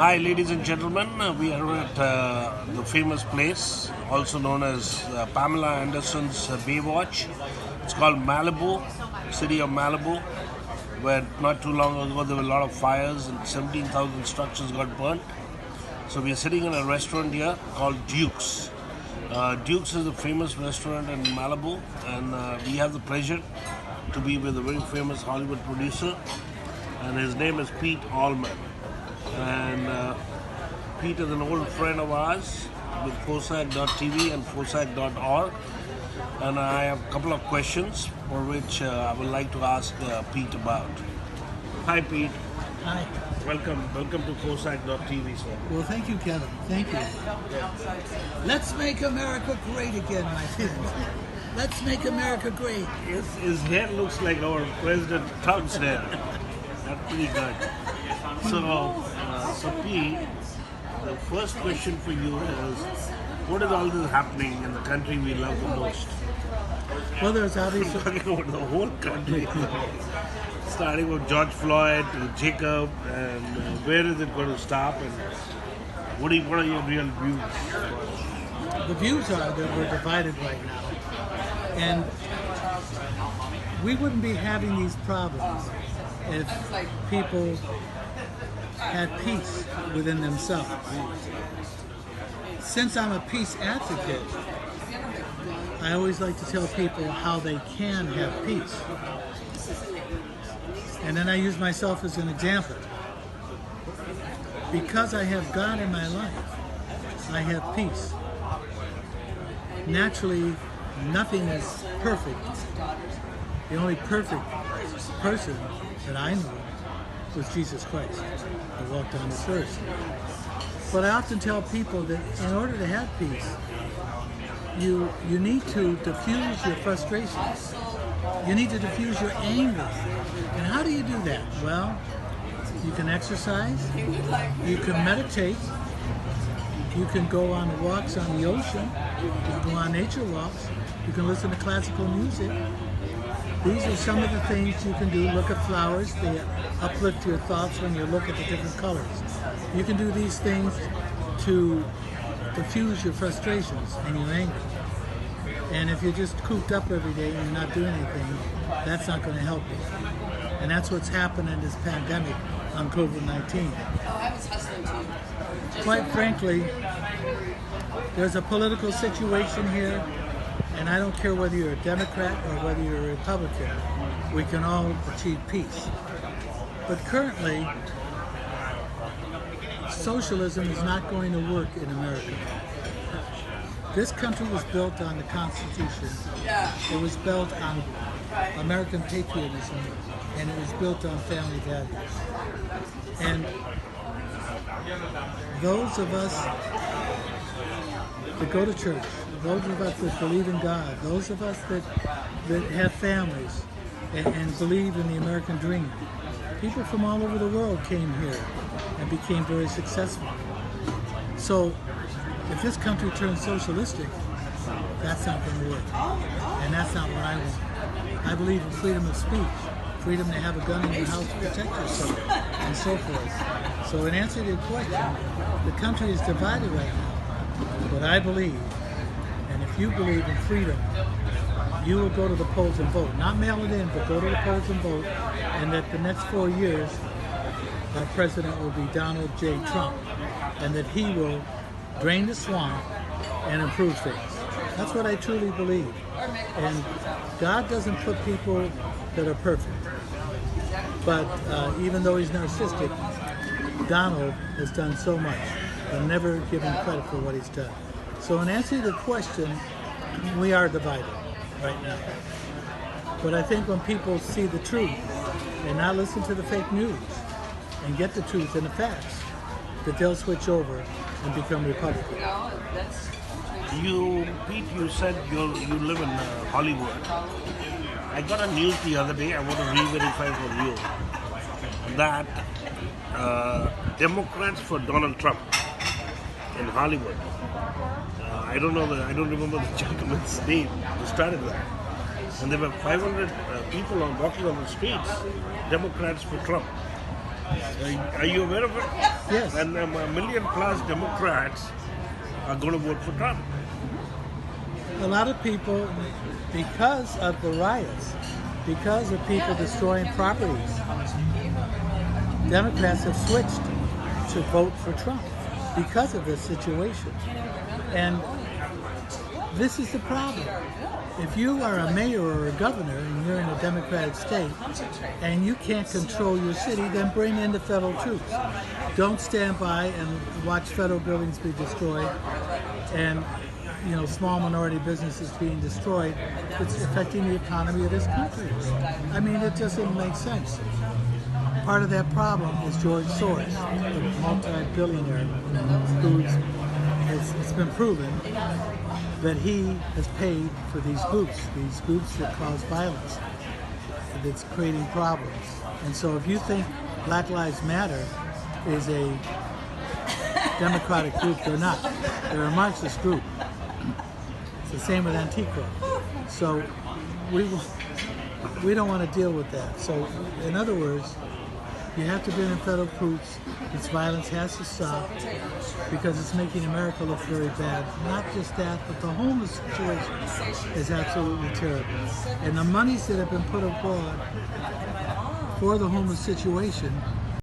Hi, ladies and gentlemen. We are at the famous place, also known as Pamela Anderson's Baywatch. It's called Malibu, city of Malibu, where not too long ago there were a lot of fires and 17,000 structures got burnt. So we are sitting in a restaurant here called Duke's. Duke's is a famous restaurant in Malibu, and we have the pleasure to be with a very famous Hollywood producer, and his name is Pete Allman. And Pete is an old friend of ours with FOSAC.tv and FOSAC.org. And I have a couple of questions for which I would like to ask Pete about. Hi, Pete. Hi. Welcome to FOSAC.tv, sir. Well, thank you, Kevin. Thank you. Let's make America great again, my friends. Let's make America great. His hair looks like our President Trump's hair. That's pretty good. So Pete, the first question for you is, what is all this happening in the country we love the most? Well, there's obviously... Talking about the whole country, starting with George Floyd to Jacob, and where is it going to stop, and what are your real views? The views are that we're divided right now. And we wouldn't be having these problems if people had peace within themselves. Since I'm a peace advocate, I always like to tell people how they can have peace. And then I use myself as an example. Because I have God in my life, I have peace. Naturally, nothing is perfect. The only perfect person that I know was Jesus Christ, who walked on this earth. But I often tell people that in order to have peace, you need to diffuse your frustrations. You need to diffuse your anger. And how do you do that? Well, you can exercise, you can meditate, you can go on walks on the ocean, you can go on nature walks, you can listen to classical music. These are some of the things you can do. Look at flowers. They uplift your thoughts when you look at the different colors. You can do these things to diffuse your frustrations and your anger. And if you're just cooped up every day and you're not doing anything, that's not going to help you. And that's what's happened in this pandemic on COVID-19. Quite frankly, there's a political situation here, and I don't care whether you're a Democrat or whether you're a Republican, we can all achieve peace. But currently, socialism is not going to work in America. This country was built on the Constitution. It was built on American patriotism, and it was built on family values. And those of us that go to church, those of us that believe in God, those of us that have families and believe in the American dream, people from all over the world came here and became very successful. So if this country turns socialistic, that's not going to work. And that's not what I want. I believe in freedom of speech, freedom to have a gun in your house to protect yourself, and so forth. So in answer to your question, the country is divided right now. But I believe, and if you believe in freedom, you will go to the polls and vote. Not mail it in, but go to the polls and vote. And that the next 4 years, our president will be Donald J. Trump. And that he will drain the swamp and improve things. That's what I truly believe. And God doesn't put people that are perfect. But even though he's narcissistic, Donald has done so much. I'm never given credit for what he's done. So in answer to the question, we are divided right now. But I think when people see the truth and not listen to the fake news and get the truth and the facts, that they'll switch over and become Republican. Pete, you said you live in Hollywood. I got a news the other day. I want to re-verify for you that Democrats for Donald Trump in Hollywood. I don't remember the gentleman's name who started that. And there were 500 people walking on the streets, Democrats for Trump. Are you aware of it? Yes. And a million plus Democrats are going to vote for Trump. A lot of people, because of the riots, because of people destroying properties, Democrats have switched to vote for Trump because of this situation. And this is the problem. If you are a mayor or a governor and you're in a Democratic state and you can't control your city, then bring in the federal troops. Don't stand by and watch federal buildings be destroyed and small minority businesses being destroyed. It's affecting the economy of this country. I mean, it just doesn't make sense. Part of that problem is George Soros, the multi-billionaire, it's been proven that he has paid for these groups that cause violence, that's creating problems. And so if you think Black Lives Matter is a democratic group, they're not. They're a Marxist group. It's the same with Antifa. So we don't want to deal with that. So in other words, you have to bring in federal troops. This violence has to stop because it's making America look very bad. Not just that, but the homeless situation is absolutely terrible. And the monies that have been put abroad for the homeless situation